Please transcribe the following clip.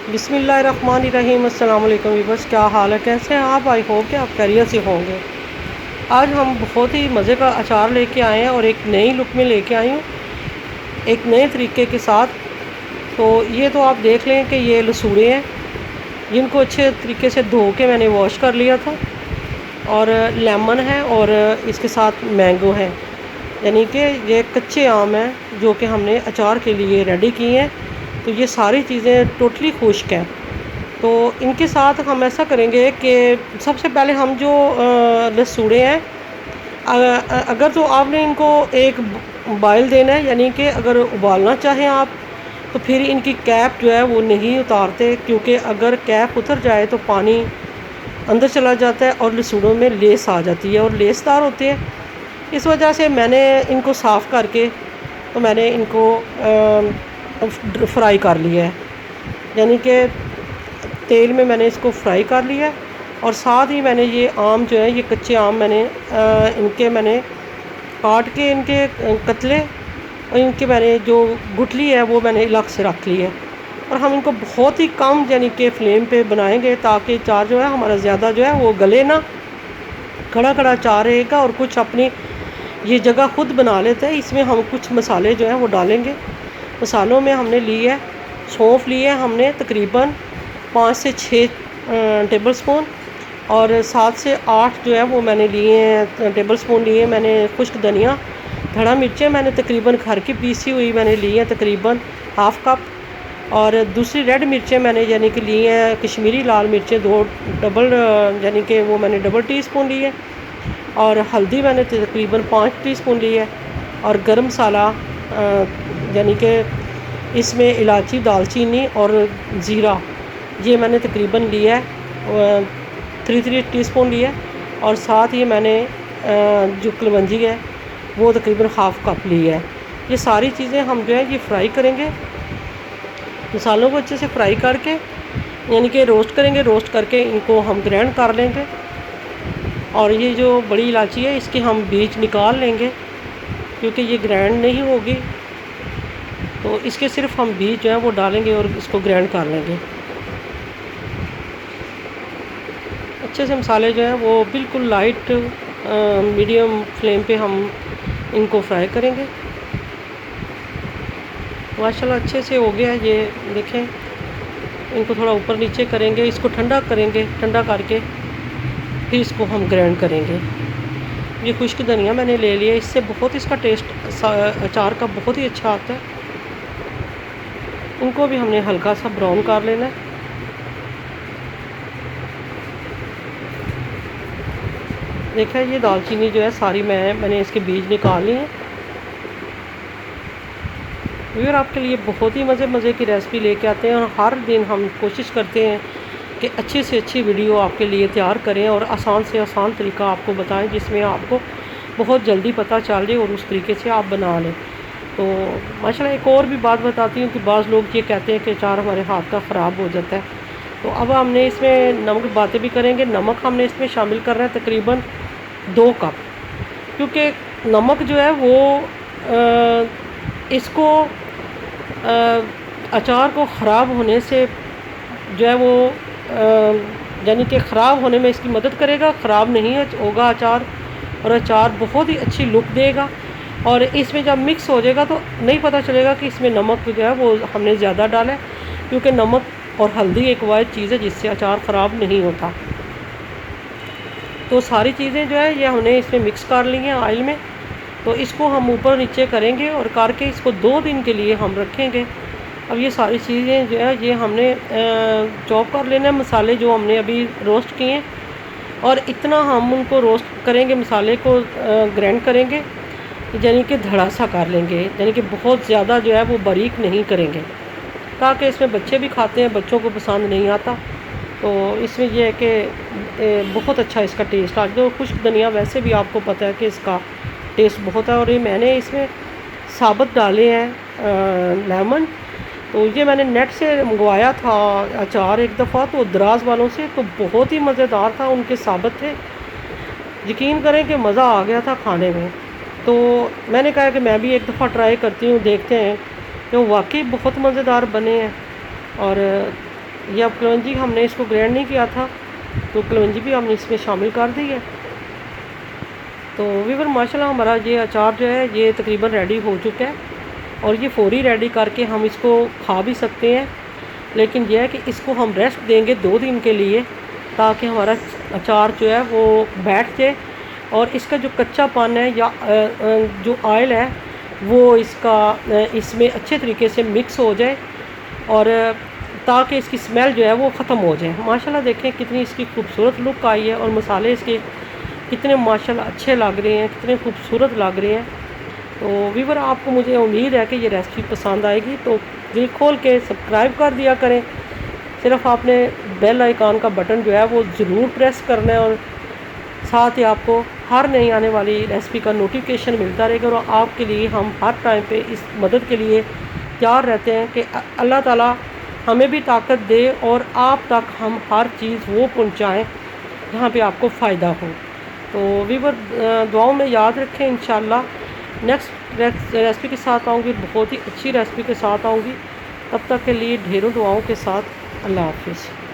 बिस्मिल्लाहिर्रहमानिर्रहीम। अस्सलाम वालेकुम व्यूअर्स, क्या हाल है, कैसे हैं आप? आई होप कि आप खैरियत से होंगे। आज हम बहुत ही मज़े का अचार लेके आए हैं और एक नई लुक में लेके आई हूँ, एक नए तरीके के साथ। तो ये तो आप देख लें कि ये लसूड़े हैं, जिनको अच्छे तरीके से धो के मैंने वॉश कर लिया था, और लेमन है और इसके साथ मैंगो है, यानी कि ये कच्चे आम हैं जो कि हमने अचार के लिए रेडी किए हैं। तो ये सारी चीज़ें टोटली खुश्क हैं। तो इनके साथ हम ऐसा करेंगे कि सबसे पहले हम जो लसूड़े हैं, अगर तो आपने इनको एक बॉयल देना है, यानी कि अगर उबालना चाहें आप, तो फिर इनकी कैप जो है वो नहीं उतारते, क्योंकि अगर कैप उतर जाए तो पानी अंदर चला जाता है और लसूड़ों में लेस आ जाती है और लेसदार होते हैं। इस वजह से मैंने इनको साफ़ करके तो मैंने इनको फ्राई कर लिया है, यानी कि तेल में मैंने इसको फ्राई कर लिया है। और साथ ही मैंने ये आम जो है, ये कच्चे आम मैंने काट के इनके कतले, और इनके मैंने जो गुठली है वो मैंने अलग से रख ली है। और हम इनको बहुत ही कम यानी कि फ्लेम पे बनाएंगे, ताकि अचार जो है हमारा ज़्यादा जो है वो गले ना, खड़ा खड़ा अचार रहेगा। और कुछ अपनी ये जगह खुद बना लेते हैं। इसमें हम कुछ मसाले जो हैं वो डालेंगे। मसालों में हमने ली है सौंफ, ली है हमने तकरीबन 5 से 6 टेबल स्पून, और 7 से 8 जो है वो मैंने लिए हैं टेबल स्पून लिए मैंने खुश्क धनिया। धड़ा मिर्चें मैंने तकरीबन घर की पीसी हुई मैंने ली हैं तकरीबन हाफ़ कप। और दूसरी रेड मिर्चें मैंने यानी कि ली हैं कश्मीरी लाल मिर्चें 2 डबल, यानी कि वो मैंने डबल टीस्पून ली है। और हल्दी मैंने तकरीबन 5 टीस्पून ली है। और गरम मसाला, यानी कि इसमें इलायची, दालचीनी और ज़ीरा, ये मैंने तकरीबन लिया है 3 टीस्पून लिया है। और साथ ही मैंने जो कलवंजी है वो तकरीबन हाफ़ कप लिया है। ये सारी चीज़ें हम जो है ये फ्राई करेंगे, मसालों को अच्छे से फ्राई करके, यानी कि रोस्ट करेंगे। रोस्ट करके इनको हम ग्राइंड कर लेंगे। और ये जो बड़ी इलायची है इसके हम बीज निकाल लेंगे, क्योंकि ये ग्राइंड नहीं होगी। तो इसके सिर्फ हम बीज जो है वो डालेंगे और इसको ग्राइंड कर लेंगे। अच्छे से मसाले जो हैं वो बिल्कुल लाइट मीडियम फ्लेम पे हम इनको फ्राई करेंगे। माशाल्लाह अच्छे से हो गया है, ये देखें। इनको थोड़ा ऊपर नीचे करेंगे, इसको ठंडा करेंगे, ठंडा करके फिर इसको हम ग्राइंड करेंगे। ये खुश्क धनिया मैंने ले लिया, इससे बहुत इसका टेस्ट अचार का बहुत ही अच्छा आता है। इनको भी हमने हल्का सा ब्राउन कर लेना है। देखा ये दालचीनी जो है सारी मैंने इसके बीज निकाल लिए हैं। व्यूअर, आपके लिए बहुत ही मज़े की रेसिपी लेके आते हैं, और हर दिन हम कोशिश करते हैं कि अच्छी से अच्छी वीडियो आपके लिए तैयार करें और आसान से आसान तरीका आपको बताएं, जिसमें आपको बहुत जल्दी पता चल जाए और उस तरीके से आप बना लें। तो माशाल्लाह एक और भी बात बताती हूँ कि बाज़ लोग ये कहते हैं कि अचार हमारे हाथ का ख़राब हो जाता है। तो अब हमने इसमें नमक बातें भी करेंगे। नमक हमने इसमें शामिल कर रहे हैं तकरीबन 2 कप, क्योंकि नमक जो है वो इसको अचार को ख़राब होने से जो है वो यानी कि ख़राब होने में इसकी मदद करेगा, ख़राब नहीं होगा अचार, और अचार बहुत ही अच्छी लुक देगा। और इसमें जब मिक्स हो जाएगा तो नहीं पता चलेगा कि इसमें नमक जो है वो हमने ज़्यादा डाला है, क्योंकि नमक और हल्दी एक वाहिद चीज़ है जिससे अचार ख़राब नहीं होता। तो सारी चीज़ें जो है ये हमने इसमें मिक्स कर ली हैं ऑयल में। तो इसको हम ऊपर नीचे करेंगे और करके इसको 2 दिन के लिए हम रखेंगे। अब ये सारी चीज़ें जो है ये हमने चॉप कर लेना है, मसाले जो हमने अभी रोस्ट किए हैं, और इतना हम उनको रोस्ट करेंगे, मसाले को ग्राइंड करेंगे, यानी कि धड़ा सा कर लेंगे, यानी कि बहुत ज़्यादा जो है वो बारीक नहीं करेंगे, ताकि इसमें बच्चे भी खाते हैं, बच्चों को पसंद नहीं आता। तो इसमें यह है कि बहुत अच्छा इसका टेस्ट आ गया। और खुश्क धनिया वैसे भी आपको पता है कि इसका टेस्ट बहुत है। और ये मैंने इसमें साबुत डाले हैं लेमन। तो ये मैंने नेट से मंगवाया था अचार एक दफ़ा, तो दराज वालों से, तो बहुत ही मज़ेदार था, उनके साबुत थे, यकीन करें कि मज़ा आ गया था खाने में। तो मैंने कहा कि मैं भी एक दफ़ा ट्राई करती हूँ, देखते हैं, तो वाकई बहुत मज़ेदार बने हैं। और ये अब कलवंजी हमने इसको ग्राइंड नहीं किया था, तो कलवंजी भी हमने इसमें शामिल कर दी है। तो वीवर माशाल्लाह हमारा ये अचार जो है ये तकरीबन रेडी हो चुका है, और ये फ़ौरी रेडी करके हम इसको खा भी सकते हैं। लेकिन यह है कि इसको हम रेस्ट देंगे 2 दिन के लिए, ताकि हमारा अचार जो है वो बैठ जाए, और इसका जो कच्चापन है या जो ऑयल है वो इसमें अच्छे तरीके से मिक्स हो जाए, और ताकि इसकी स्मेल जो है वो ख़त्म हो जाए। माशाल्लाह देखें कितनी इसकी खूबसूरत लुक आई है, और मसाले इसके कितने माशाल्लाह अच्छे लग रहे हैं, कितने खूबसूरत लग रहे हैं। तो वीवर आपको मुझे उम्मीद है कि ये रेसिपी पसंद आएगी, तो दिल खोल के सब्सक्राइब कर दिया करें। सिर्फ आपने बेल आइकॉन का बटन जो है वो ज़रूर प्रेस करना है, और साथ ही आपको हर नई आने वाली रेसिपी का नोटिफिकेशन मिलता रहेगा। और आपके लिए हम हर टाइम पे इस मदद के लिए तैयार रहते हैं कि अल्लाह ताला हमें भी ताकत दे और आप तक हम हर चीज़ वो पहुँचाएँ जहाँ पे आपको फ़ायदा हो। तो वीवर दुआओं में याद रखें, इंशाल्लाह नेक्स्ट रेसिपी के साथ आऊँगी, बहुत ही अच्छी रेसिपी के साथ आऊँगी। तब तक के लिए ढेरों दुआओं के साथ अल्लाह हाफ़िज़।